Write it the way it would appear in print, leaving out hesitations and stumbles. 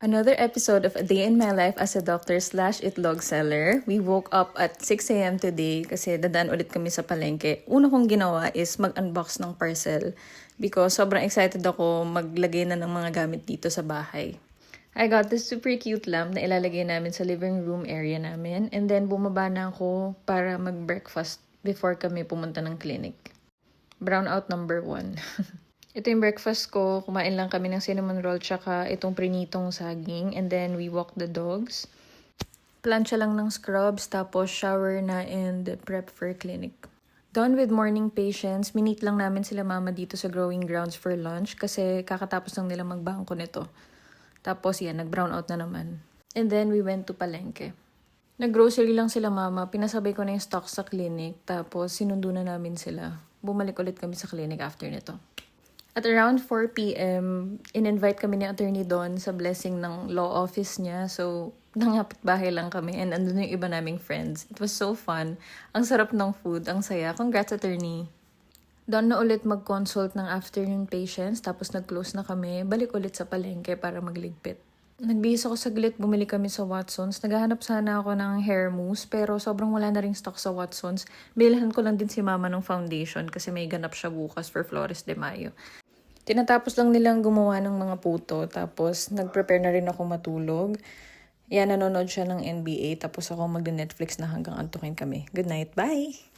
Another episode of A Day in My Life as a doctor/itlog seller. We woke up at 6 a.m. today kasi dadaan ulit kami sa palengke. Una kong ginawa is mag-unbox ng parcel because sobrang excited ako maglagay na ng mga gamit dito sa bahay. I got this super cute lamp na ilalagay namin sa living room area namin and then bumaba na ako para mag-breakfast before kami pumunta ng clinic. Brownout number 1. Ito yung breakfast ko. Kumain lang kami ng cinnamon roll tsaka itong prinitong saging. And then we walk the dogs. Plancha lang ng scrubs tapos shower na and prep for clinic. Done with morning patients. Minit lang namin sila mama dito sa growing grounds for lunch kasi kakatapos lang nila magbangko nito. Tapos yan, nag-brown out na naman. And then we went to palengke. Nag-grocery lang sila mama. Pinasabay ko na yung stock sa clinic. Tapos sinundo na namin sila. Bumalik ulit kami sa clinic after nito. At around 4 p.m., in-invite kami ni Attorney Don sa blessing ng law office niya. So, nangapit bahay lang kami and andun yung iba naming friends. It was so fun. Ang sarap ng food. Ang saya. Congrats, Attorney. Doon na ulit mag-consult ng afternoon patients. Tapos nag-close na kami. Balik ulit sa palengke para magligpit. Nagbihis ako saglit. Bumili kami sa Watsons. Naghahanap sana ako ng hair mousse. Pero sobrang wala na ring stock sa Watsons. Bilhan ko lang din si mama ng foundation kasi may ganap siya bukas for Flores de Mayo. Tinatapos lang nilang gumawa ng mga puto, tapos nag-prepare na rin ako matulog. Yan, nanonood siya ng NBA, tapos ako mag-Netflix na hanggang antukin kami. Good night, bye!